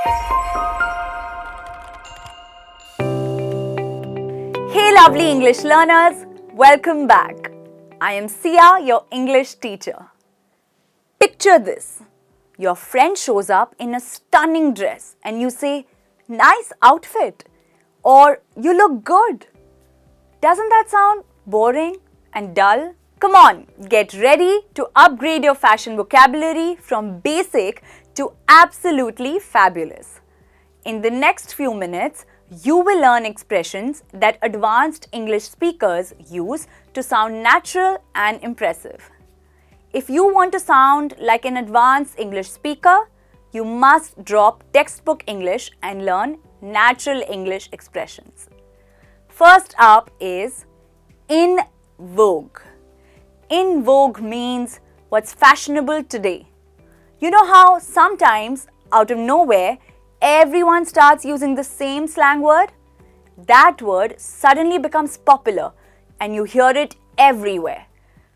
Hey lovely English learners, welcome back. I am Sia, your English teacher. Picture this. Your friend shows up in a stunning dress and you say, "Nice outfit," or "You look good." Doesn't that sound boring and dull? Come on, get ready to upgrade your fashion vocabulary from basic to absolutely fabulous. In the next few minutes, you will learn expressions that advanced English speakers use to sound natural and impressive. If you want to sound like an advanced English speaker, you must drop textbook English and learn natural English expressions. First up is in vogue. In vogue means what's fashionable today. You know how sometimes, out of nowhere, everyone starts using the same slang word? That word suddenly becomes popular and you hear it everywhere,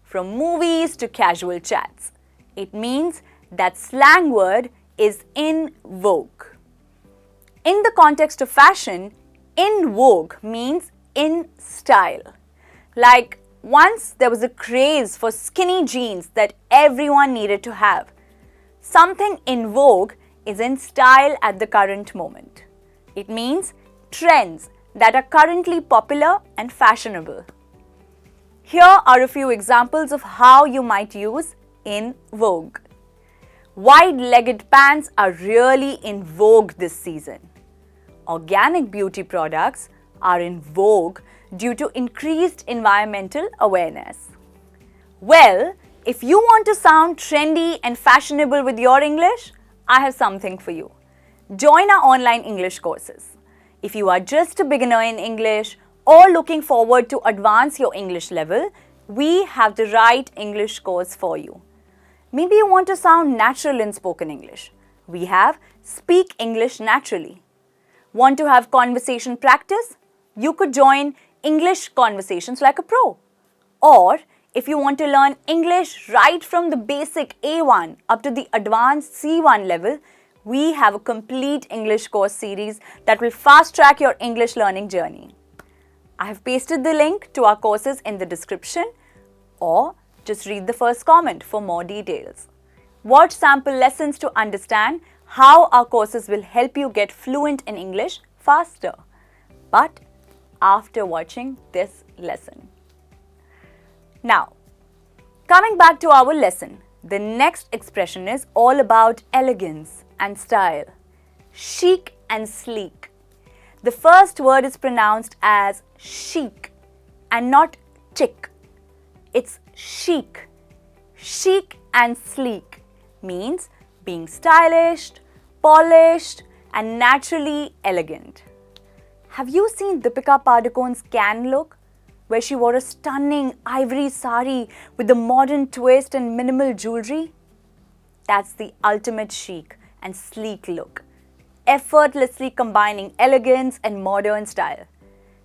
from movies to casual chats. It means that slang word is in vogue. In the context of fashion, in vogue means in style. Like once there was a craze for skinny jeans that everyone needed to have. Something in vogue is in style at the current moment. It means trends that are currently popular and fashionable. Here are a few examples of how you might use in vogue. Wide-legged pants are really in vogue this season. Organic beauty products are in vogue due to increased environmental awareness. Well, if you want to sound trendy and fashionable with your English, I have something for you. Join our online English courses. If you are just a beginner in English or looking forward to advance your English level, we have the right English course for you. Maybe you want to sound natural in spoken English. We have Speak English Naturally. Want to have conversation practice? You could join English Conversations Like a Pro. Or if you want to learn English right from the basic A1 up to the advanced C1 level, we have a complete English course series that will fast-track your English learning journey. I have pasted the link to our courses in the description, or just read the first comment for more details. Watch sample lessons to understand how our courses will help you get fluent in English faster. But after watching this lesson. Now, coming back to our lesson, the next expression is all about elegance and style. Chic and sleek. The first word is pronounced as chic and not chic. It's chic. Chic and sleek means being stylish, polished, and naturally elegant. Have you seen Deepika Padukone's Can look, where she wore a stunning ivory sari with a modern twist and minimal jewelry? That's the ultimate chic and sleek look, effortlessly combining elegance and modern style.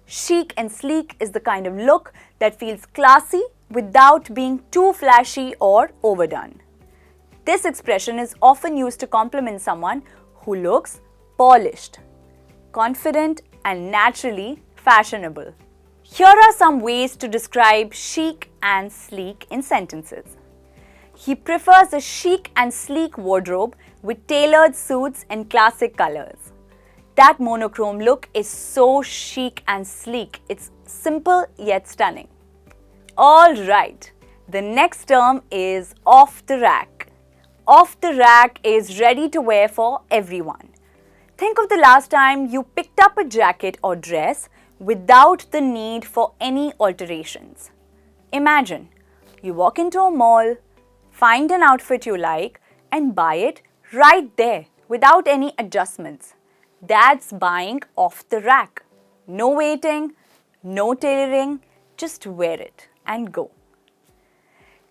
Chic and sleek is the kind of look that feels classy without being too flashy or overdone. This expression is often used to compliment someone who looks polished, confident, and naturally fashionable. Here are some ways to describe chic and sleek in sentences. He prefers a chic and sleek wardrobe with tailored suits and classic colors. That monochrome look is so chic and sleek. It's simple yet stunning. Alright, the next term is off the rack. Off the rack is ready to wear for everyone. Think of the last time you picked up a jacket or dress without the need for any alterations. Imagine, you walk into a mall, find an outfit you like, and buy it right there without any adjustments. That's buying off the rack. No waiting, no tailoring, just wear it and go.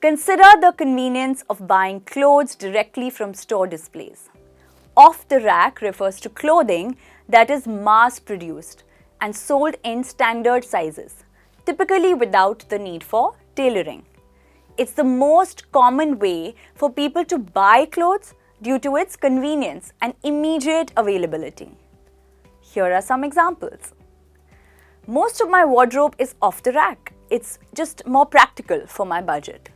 Consider the convenience of buying clothes directly from store displays. Off the rack refers to clothing that is mass-produced and sold in standard sizes, typically without the need for tailoring. It's the most common way for people to buy clothes due to its convenience and immediate availability. Here are some examples. Most of my wardrobe is off the rack. It's just more practical for my budget.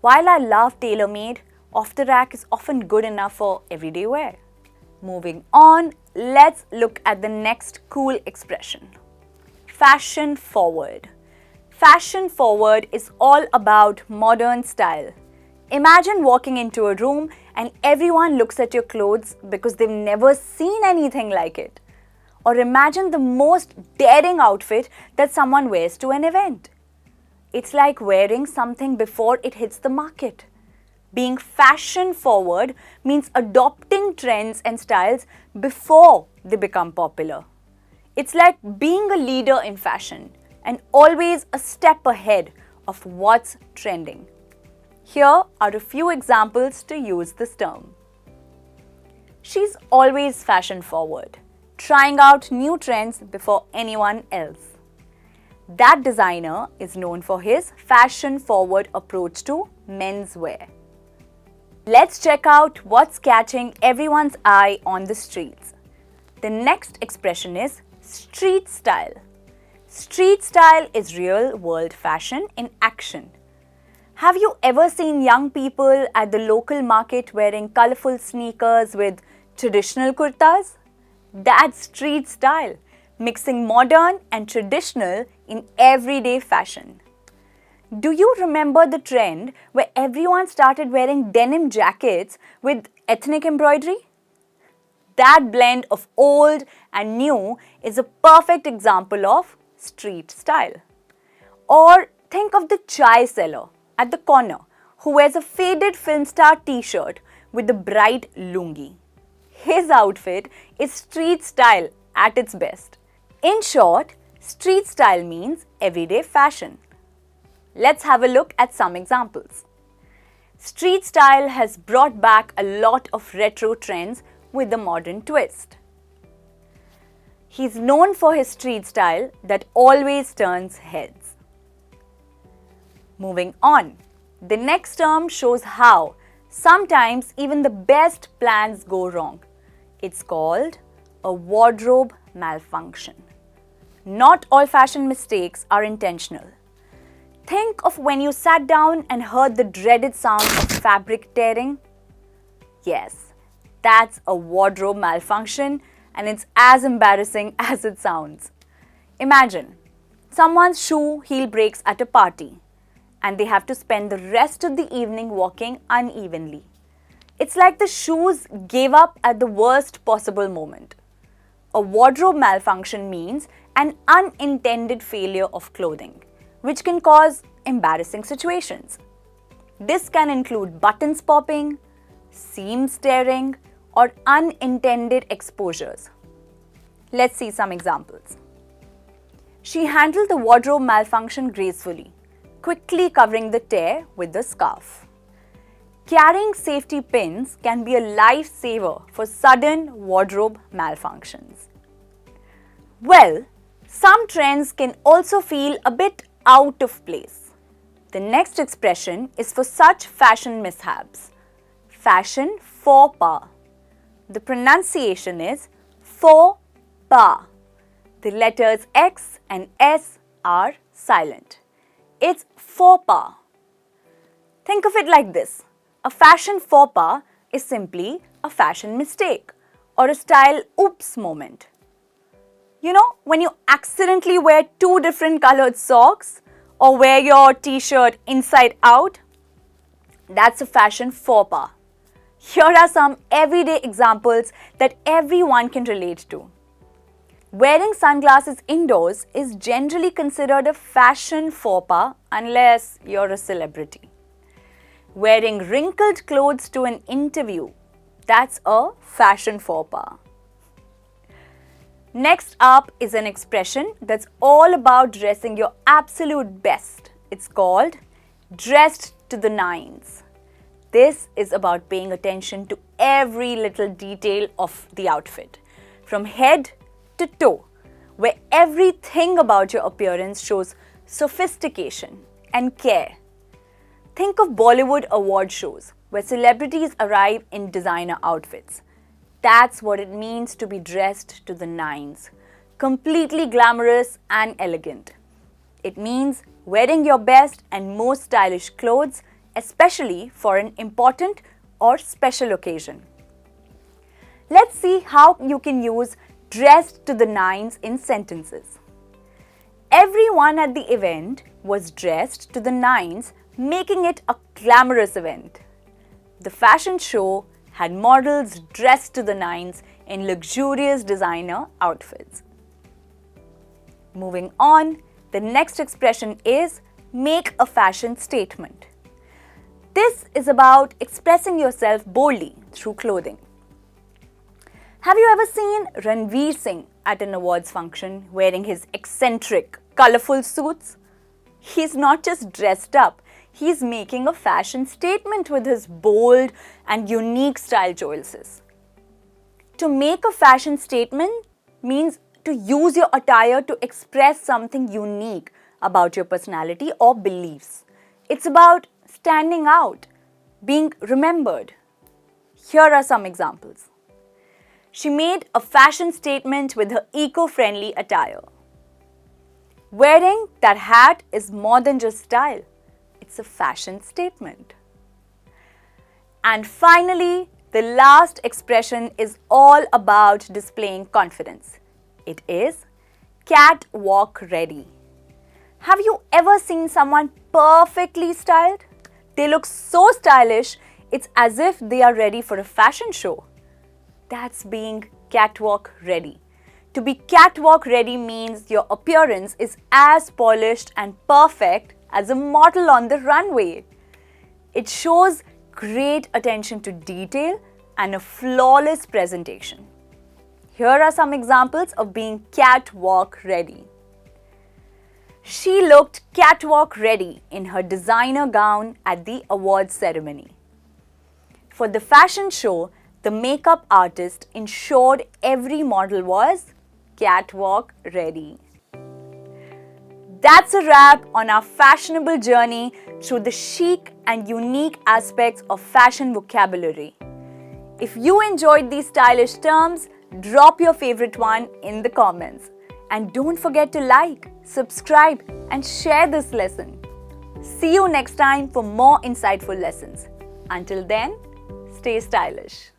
While I love tailor-made, off the rack is often good enough for everyday wear. Moving on, let's look at the next cool expression. Fashion forward. Fashion forward is all about modern style. Imagine walking into a room and everyone looks at your clothes because they've never seen anything like it. Or imagine the most daring outfit that someone wears to an event. It's like wearing something before it hits the market. Being fashion forward means adopting trends and styles before they become popular. It's like being a leader in fashion and always a step ahead of what's trending. Here are a few examples to use this term. She's always fashion forward, trying out new trends before anyone else. That designer is known for his fashion-forward approach to menswear. Let's check out what's catching everyone's eye on the streets. The next expression is street style. Street style is real-world fashion in action. Have you ever seen young people at the local market wearing colorful sneakers with traditional kurtas? That's street style, mixing modern and traditional in everyday fashion. Do you remember the trend where everyone started wearing denim jackets with ethnic embroidery? That blend of old and new is a perfect example of street style. Or think of the chai seller at the corner who wears a faded film star t-shirt with a bright lungi. His outfit is street style at its best. In short, street style means everyday fashion. Let's have a look at some examples. Street style has brought back a lot of retro trends with a modern twist. He's known for his street style that always turns heads. Moving on, the next term shows how sometimes even the best plans go wrong. It's called a wardrobe malfunction. Not all fashion mistakes are intentional. Think of when you sat down and heard the dreaded sound of fabric tearing. Yes, that's a wardrobe malfunction and it's as embarrassing as it sounds. Imagine someone's shoe heel breaks at a party and they have to spend the rest of the evening walking unevenly. It's like the shoes gave up at the worst possible moment. A wardrobe malfunction means an unintended failure of clothing, which can cause embarrassing situations. This can include buttons popping, seams tearing, or unintended exposures. Let's see some examples. She handled the wardrobe malfunction gracefully, quickly covering the tear with the scarf. Carrying safety pins can be a lifesaver for sudden wardrobe malfunctions. Well, some trends can also feel a bit out of place. The next expression is for such fashion mishaps. Fashion faux pas. The pronunciation is faux pas. The letters X and S are silent. It's faux pas. Think of it like this. A fashion faux pas is simply a fashion mistake or a style oops moment. You know, when you accidentally wear two different colored socks or wear your t-shirt inside out, that's a fashion faux pas. Here are some everyday examples that everyone can relate to. Wearing sunglasses indoors is generally considered a fashion faux pas unless you're a celebrity. Wearing wrinkled clothes to an interview, that's a fashion faux pas. Next up is an expression that's all about dressing your absolute best. It's called dressed to the nines. This is about paying attention to every little detail of the outfit, from head to toe, where everything about your appearance shows sophistication and care. Think of Bollywood award shows, where celebrities arrive in designer outfits. That's what it means to be dressed to the nines. Completely glamorous and elegant. It means wearing your best and most stylish clothes, especially for an important or special occasion. Let's see how you can use dressed to the nines in sentences. Everyone at the event was dressed to the nines, making it a glamorous event. The fashion show had models dressed to the nines in luxurious designer outfits. Moving on, the next expression is make a fashion statement. This is about expressing yourself boldly through clothing. Have you ever seen Ranveer Singh at an awards function wearing his eccentric, colorful suits? He's not just dressed up, he's making a fashion statement with his bold and unique style choices. To make a fashion statement means to use your attire to express something unique about your personality or beliefs. It's about standing out, being remembered. Here are some examples. She made a fashion statement with her eco-friendly attire. Wearing that hat is more than just style. It's a fashion statement. And finally, the last expression is all about displaying confidence. It is catwalk ready. Have you ever seen someone perfectly styled? They look so stylish, it's as if they are ready for a fashion show. That's being catwalk ready. To be catwalk ready means your appearance is as polished and perfect as a model on the runway. It shows great attention to detail and a flawless presentation. Here are some examples of being catwalk ready. She looked catwalk ready in her designer gown at the awards ceremony. For the fashion show, the makeup artist ensured every model was catwalk ready. That's a wrap on our fashionable journey through the chic and unique aspects of fashion vocabulary. If you enjoyed these stylish terms, drop your favorite one in the comments. And don't forget to like, subscribe, and share this lesson. See you next time for more insightful lessons. Until then, stay stylish.